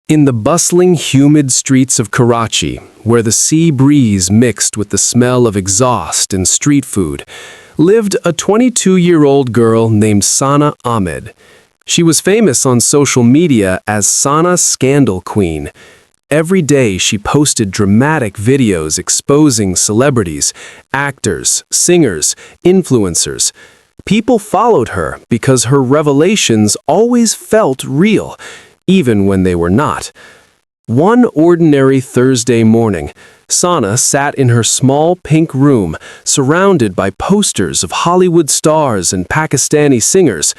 In the bustling, humid streets of Karachi, where the sea breeze mixed with the smell of exhaust and street food, lived a 22-year-old girl named Sana Ahmed. She was famous on social media as Sana Scandal Queen. Every day she posted dramatic videos exposing celebrities, actors, singers, influencers. People followed her because her revelations always felt real, even when they were not. One ordinary Thursday morning, Sana sat in her small pink room, surrounded by posters of Hollywood stars and Pakistani singers.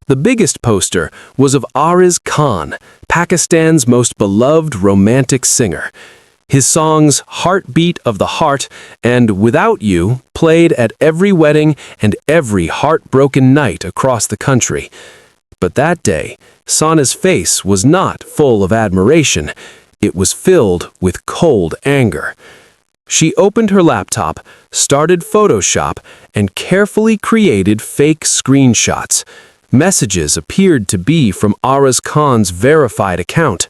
The biggest poster was of Aariz Khan, Pakistan's most beloved romantic singer. His songs Heartbeat of the Heart and Without You played at every wedding and every heartbroken night across the country. But that day, Sana's face was not full of admiration. It was filled with cold anger. She opened her laptop, started Photoshop, and carefully created fake screenshots. Messages appeared to be from Aariz Khan's verified account.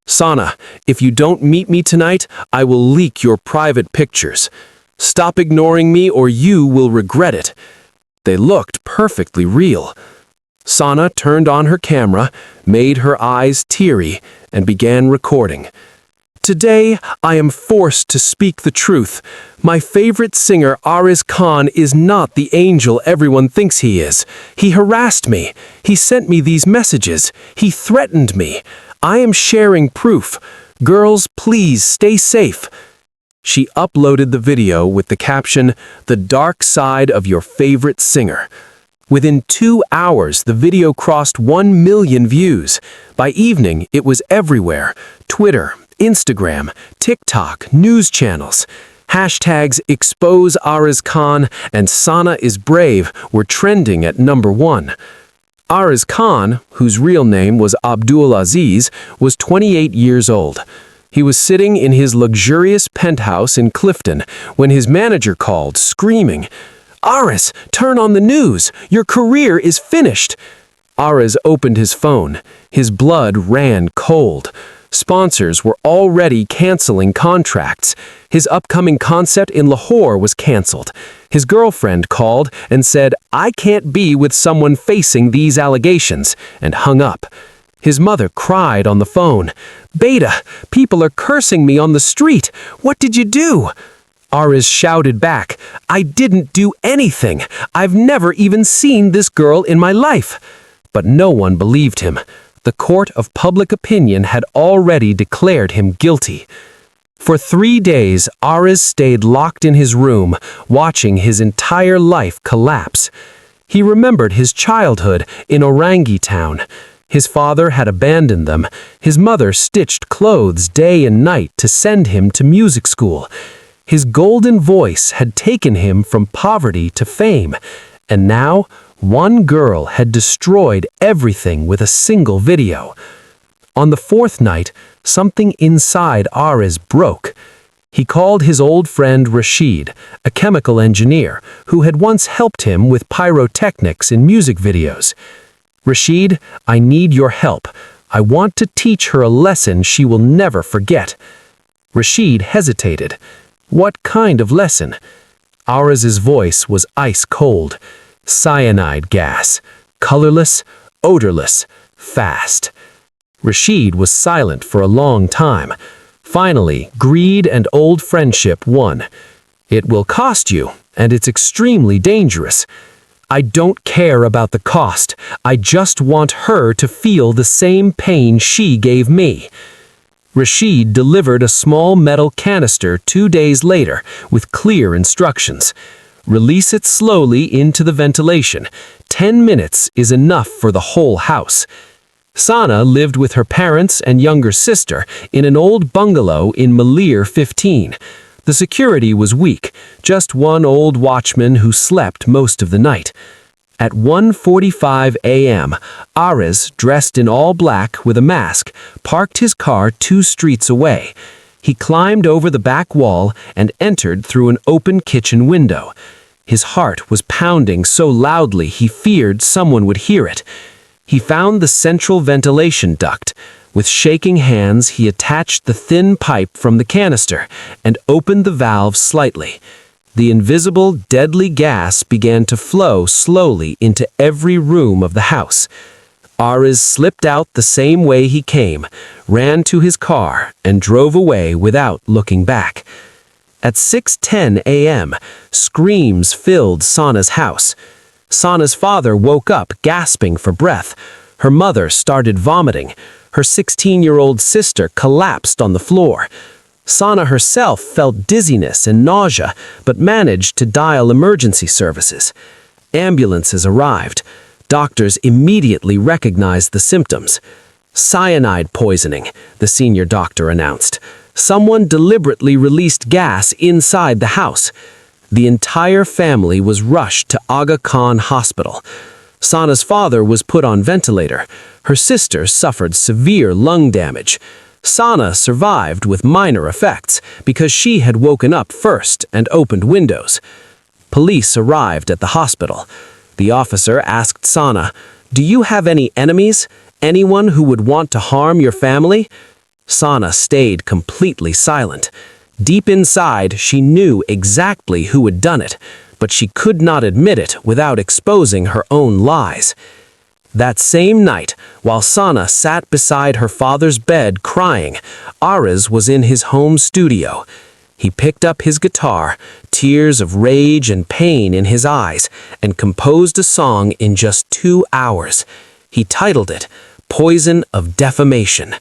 "Sana, if you don't meet me tonight, I will leak your private pictures. Stop ignoring me or you will regret it." They looked perfectly real. Sana turned on her camera, made her eyes teary, and began recording. "Today, I am forced to speak the truth. My favorite singer, Aariz Khan, is not the angel everyone thinks he is. He harassed me. He sent me these messages. He threatened me. I am sharing proof. Girls, please stay safe." She uploaded the video with the caption, "The dark side of your favorite singer." Within 2 hours, the video crossed 1 million views. By evening, it was everywhere. Twitter, Instagram, TikTok, news channels. Hashtags expose Aariz Khan and Sana is brave were trending at #1. Aariz Khan, whose real name was Abdul Aziz, was 28 years old. He was sitting in his luxurious penthouse in Clifton when his manager called, screaming, "Aariz, turn on the news! Your career is finished!" Aariz opened his phone. His blood ran cold. Sponsors were already canceling contracts. His upcoming concert in Lahore was canceled. His girlfriend called and said, "I can't be with someone facing these allegations," and hung up. His mother cried on the phone, "Beta, people are cursing me on the street. What did you do?" Aariz shouted back, "I didn't do anything. I've never even seen this girl in my life." But no one believed him. The court of public opinion had already declared him guilty. For 3 days, Aariz stayed locked in his room, watching his entire life collapse. He remembered his childhood in Orangi Town. His father had abandoned them. His mother stitched clothes day and night to send him to music school. His golden voice had taken him from poverty to fame, and now one girl had destroyed everything with a single video. On the 4th night, something inside Aariz broke. He called his old friend Rashid, a chemical engineer who had once helped him with pyrotechnics in music videos. "Rashid, I need your help. I want to teach her a lesson she will never forget." Rashid hesitated. What kind of lesson? Aariz's voice was ice cold. Cyanide gas. Colorless, odorless, fast. Rashid was silent for a long time. Finally, greed and old friendship won. "It will cost you, and it's extremely dangerous." "I don't care about the cost. I just want her to feel the same pain she gave me." Rashid delivered a small metal canister 2 days later with clear instructions. Release it slowly into the ventilation. 10 minutes is enough for the whole house. Sana lived with her parents and younger sister in an old bungalow in Malir 15. The security was weak, just one old watchman who slept most of the night. At 1:45 a.m., Aariz, dressed in all black with a mask, parked his car 2 streets away. He climbed over the back wall and entered through an open kitchen window. His heart was pounding so loudly he feared someone would hear it. He found the central ventilation duct. With shaking hands, he attached the thin pipe from the canister and opened the valve slightly. The invisible, deadly gas began to flow slowly into every room of the house. Aariz slipped out the same way he came, ran to his car, and drove away without looking back. At 6:10 a.m., screams filled Sana's house. Sana's father woke up, gasping for breath. Her mother started vomiting. Her 16-year-old sister collapsed on the floor. Sana herself felt dizziness and nausea, but managed to dial emergency services. Ambulances arrived. Doctors immediately recognized the symptoms. Cyanide poisoning, the senior doctor announced. Someone deliberately released gas inside the house. The entire family was rushed to Aga Khan Hospital. Sana's father was put on ventilator. Her sister suffered severe lung damage. Sana survived with minor effects because she had woken up first and opened windows. Police arrived at the hospital. The officer asked Sana, "Do you have any enemies? Anyone who would want to harm your family?" Sana stayed completely silent. Deep inside, she knew exactly who had done it, but she could not admit it without exposing her own lies. That same night, while Sana sat beside her father's bed crying, Aariz was in his home studio. He picked up his guitar, tears of rage and pain in his eyes, and composed a song in just 2 hours. He titled it, "Poison of Defamation."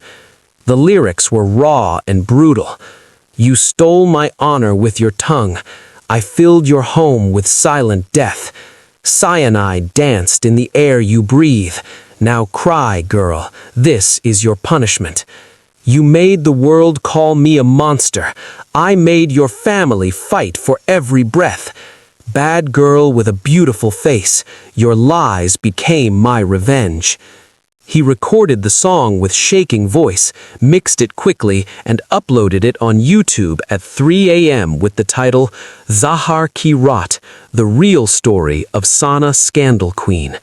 The lyrics were raw and brutal. "You stole my honor with your tongue. I filled your home with silent death. Cyanide danced in the air you breathe. Now cry, girl, this is your punishment. You made the world call me a monster. I made your family fight for every breath. Bad girl with a beautiful face, your lies became my revenge." He recorded the song with shaking voice, mixed it quickly, and uploaded it on YouTube at 3 a.m. with the title Zahar Ki Raat, the real story of Sana Scandal Queen.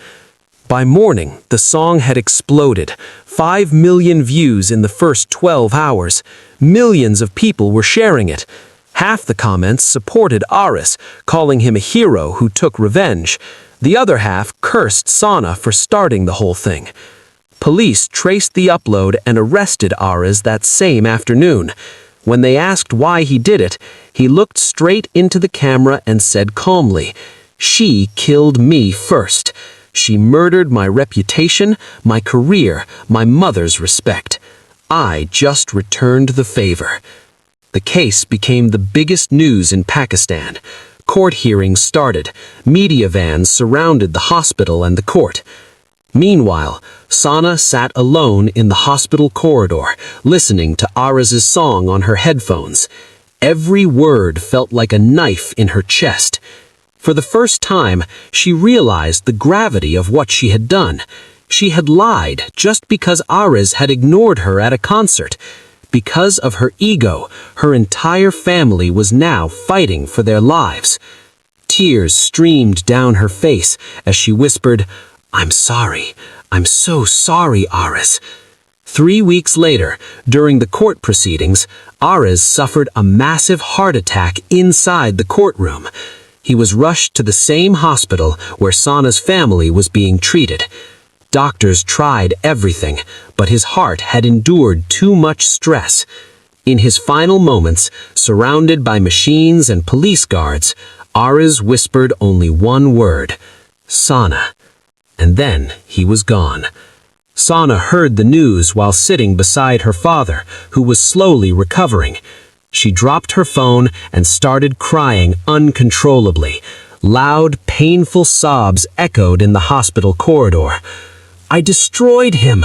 By morning, the song had exploded. 5 million views in the first 12 hours. Millions of people were sharing it. Half the comments supported Aariz, calling him a hero who took revenge. The other half cursed Sana for starting the whole thing. Police traced the upload and arrested Aariz that same afternoon. When they asked why he did it, he looked straight into the camera and said calmly, "She killed me first. She murdered my reputation, my career, my mother's respect. I just returned the favor." The case became the biggest news in Pakistan. Court hearings started. Media vans surrounded the hospital and the court. Meanwhile, Sana sat alone in the hospital corridor, listening to Aariz's song on her headphones. Every word felt like a knife in her chest. For the first time, she realized the gravity of what she had done. She had lied just because Aariz had ignored her at a concert. Because of her ego, her entire family was now fighting for their lives. Tears streamed down her face as she whispered, "I'm sorry. I'm so sorry, Aariz." 3 weeks later, during the court proceedings, Aariz suffered a massive heart attack inside the courtroom. He was rushed to the same hospital where Sana's family was being treated. Doctors tried everything, but his heart had endured too much stress. In his final moments, surrounded by machines and police guards, Aariz whispered only one word, "Sana." And then he was gone. Sana heard the news while sitting beside her father, who was slowly recovering. She dropped her phone and started crying uncontrollably. Loud, painful sobs echoed in the hospital corridor. "I destroyed him.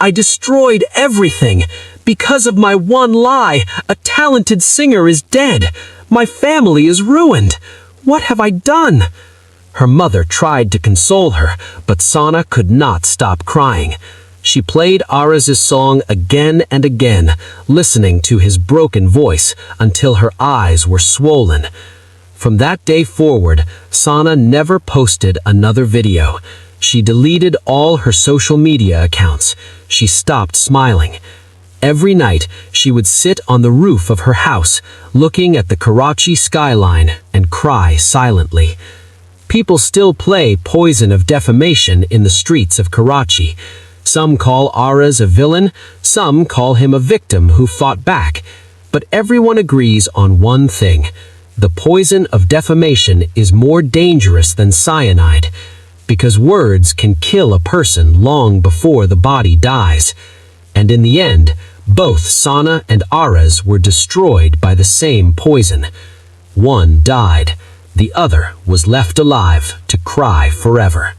I destroyed everything. Because of my one lie, a talented singer is dead. My family is ruined. What have I done?" Her mother tried to console her, but Sana could not stop crying. She played Aariz's song again and again, listening to his broken voice until her eyes were swollen. From that day forward, Sana never posted another video. She deleted all her social media accounts. She stopped smiling. Every night, she would sit on the roof of her house, looking at the Karachi skyline and cry silently. People still play Poison of Defamation in the streets of Karachi. Some call Aariz a villain, some call him a victim who fought back. But everyone agrees on one thing. The poison of defamation is more dangerous than cyanide, because words can kill a person long before the body dies. And in the end, both Sana and Aariz were destroyed by the same poison. One died, the other was left alive to cry forever.